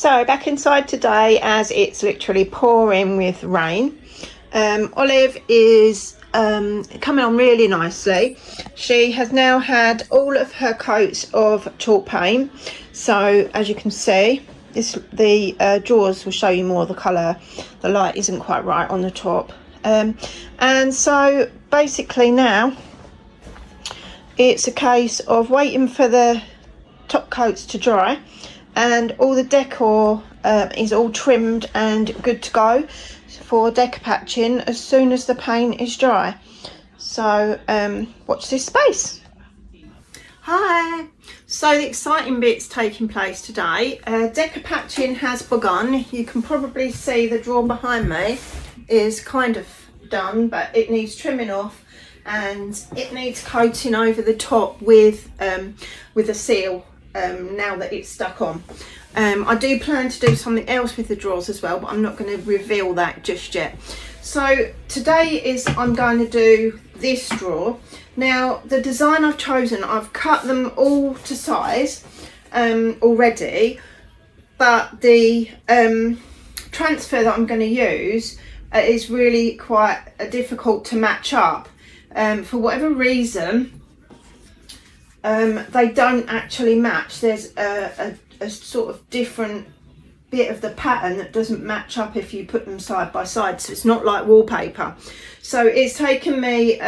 So back inside today as it's literally pouring with rain. Olive is coming on really nicely. She has now had all of her coats of chalk paint. So as you can see, the drawers will show you more of the colour. The light isn't quite right on the top. And so basically now it's a case of waiting for the top coats to dry, and all the decor is all trimmed and good to go for decoupaging as soon as the paint is dry. So watch this space. Hi, so the exciting bit's taking place today. Decoupaging has begun. You can probably see the drawer behind me is kind of done, but it needs trimming off and it needs coating over the top with a seal now that it's stuck on. I do plan to do something else with the drawers as well, but I'm not going to reveal that just yet. So today is I'm going to do this drawer. Now the design I've chosen, I've cut them all to size already, but the transfer that I'm going to use is really quite difficult to match up. For whatever reason, they don't actually match. There's a sort of different bit of the pattern that doesn't match up if you put them side by side, so it's not like wallpaper. So it's taken me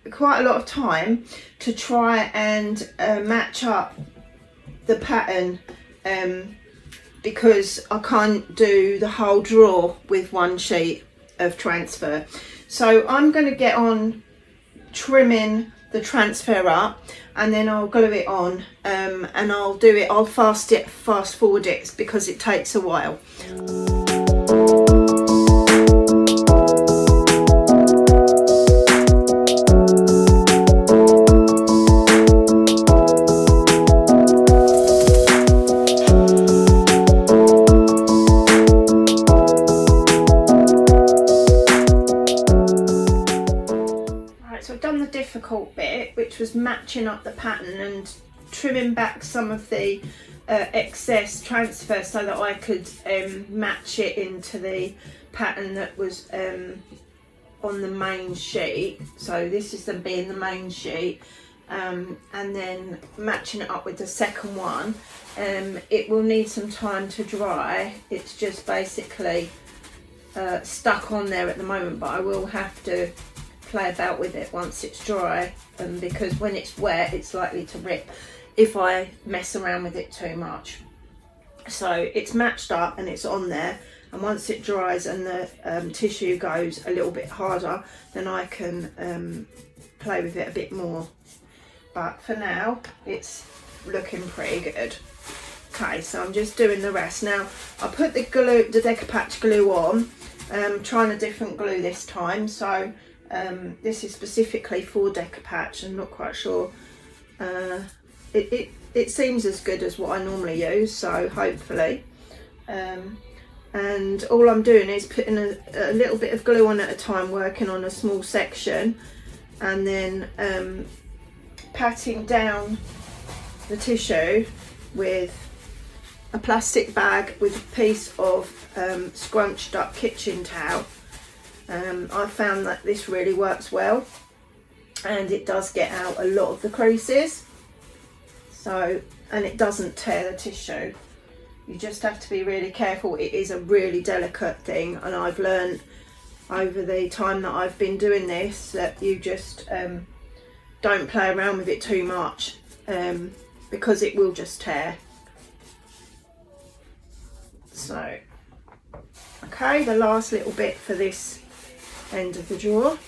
quite a lot of time to try and match up the pattern because I can't do the whole drawer with one sheet of transfer. So I'm going to get on trimming the transfer up, and then I'll glue it on, and I'll fast forward it because it takes a while. Difficult bit, which was matching up the pattern and trimming back some of the excess transfer so that I could match it into the pattern that was on the main sheet. So this is being the main sheet, and then matching it up with the second one. It will need some time to dry. It's just basically stuck on there at the moment, but I will have to play about with it once it's dry, because when it's wet it's likely to rip if I mess around with it too much. So it's matched up and it's on there, and once it dries and the tissue goes a little bit harder, then I can play with it a bit more, but for now it's looking pretty good. Okay, so I'm just doing the rest now. I put the decoupage glue on, trying a different glue this time. So this is specifically for decoupage. I'm not quite sure. It seems as good as what I normally use, so hopefully. And all I'm doing is putting a little bit of glue on at a time, working on a small section, and then patting down the tissue with a plastic bag with a piece of scrunched up kitchen towel. I found that this really works well, and it does get out a lot of the creases, so, and it doesn't tear the tissue. You just have to be really careful. It is a really delicate thing, and I've learned over the time that I've been doing this that you just don't play around with it too much, because it will just tear. So okay, the last little bit for this end of the drawer,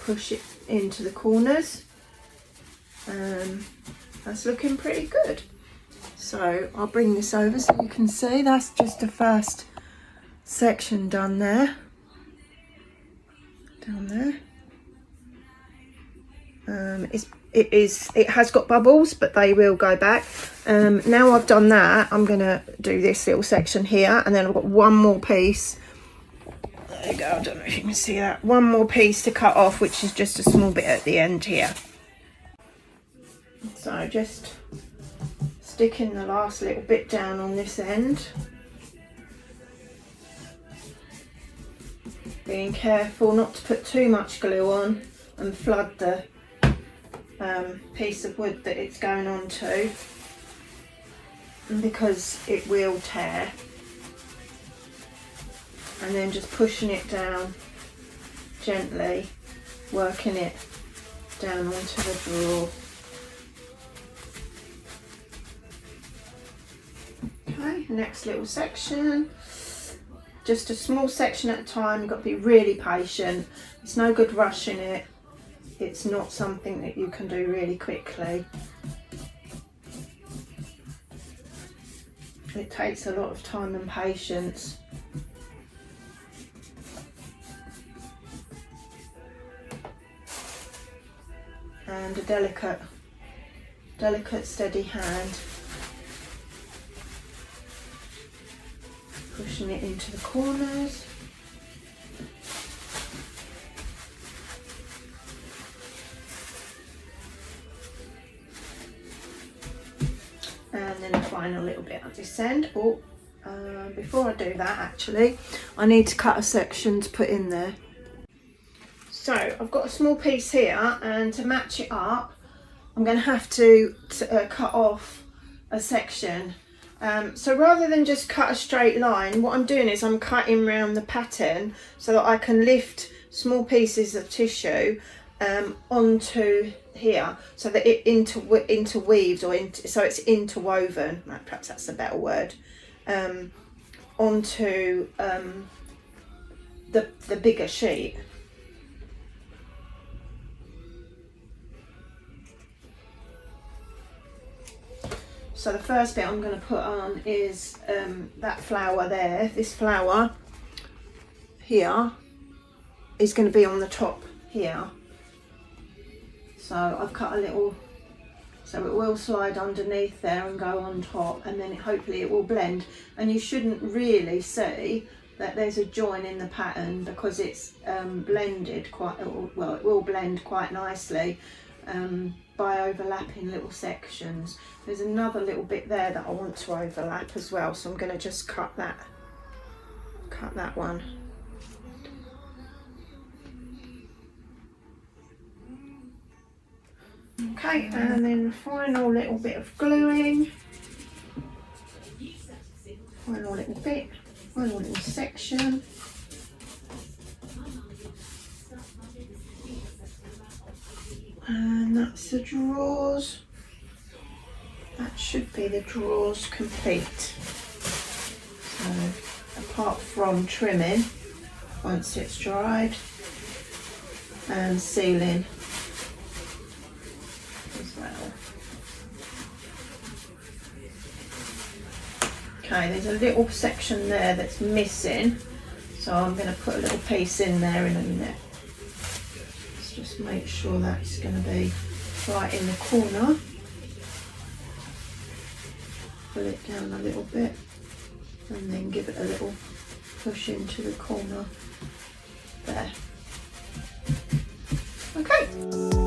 push it into the corners. That's looking pretty good. So I'll bring this over so you can see that's just the first section done there, down there. It has got bubbles, but they will go back. Now I've done that, I'm gonna do this little section here, and then I've got one more piece. There you go, I don't know if you can see that. One more piece to cut off, which is just a small bit at the end here. So just sticking the last little bit down on this end. Being careful not to put too much glue on and flood the piece of wood that it's going on to, because it will tear. And then just pushing it down gently, working it down onto the drawer. Okay, next little section. Just a small section at a time. You've got to be really patient. It's no good rushing it. It's not something that you can do really quickly. It takes a lot of time and patience. And a delicate steady hand. Pushing it into the corners. And then the final little bit at this end. Before I do that, actually, I need to cut a section to put in there. So I've got a small piece here, and to match it up, I'm going to have to cut off a section. So rather than just cut a straight line, what I'm doing is I'm cutting around the pattern so that I can lift small pieces of tissue onto here, so that it interweaves, or so it's interwoven. Perhaps that's a better word. Onto the bigger sheet. So the first bit I'm going to put on is that flower there. This flower here is going to be on the top here. So I've cut a little, so it will slide underneath there and go on top, and then hopefully it will blend. And you shouldn't really see that there's a join in the pattern, because it's blended quite well. It will blend quite nicely by overlapping little sections. There's another little bit there that I want to overlap as well, so I'm going to just cut that one. Okay, and then the final little bit of gluing. Final little section. And that's the drawers. That should be the drawers complete. So apart from trimming once it's dried and sealing as well. Okay, there's a little section there that's missing, so I'm going to put a little piece in there in a minute. Let's just make sure that's going to be right in the corner. Pull it down a little bit and then give it a little push into the corner there. Okay.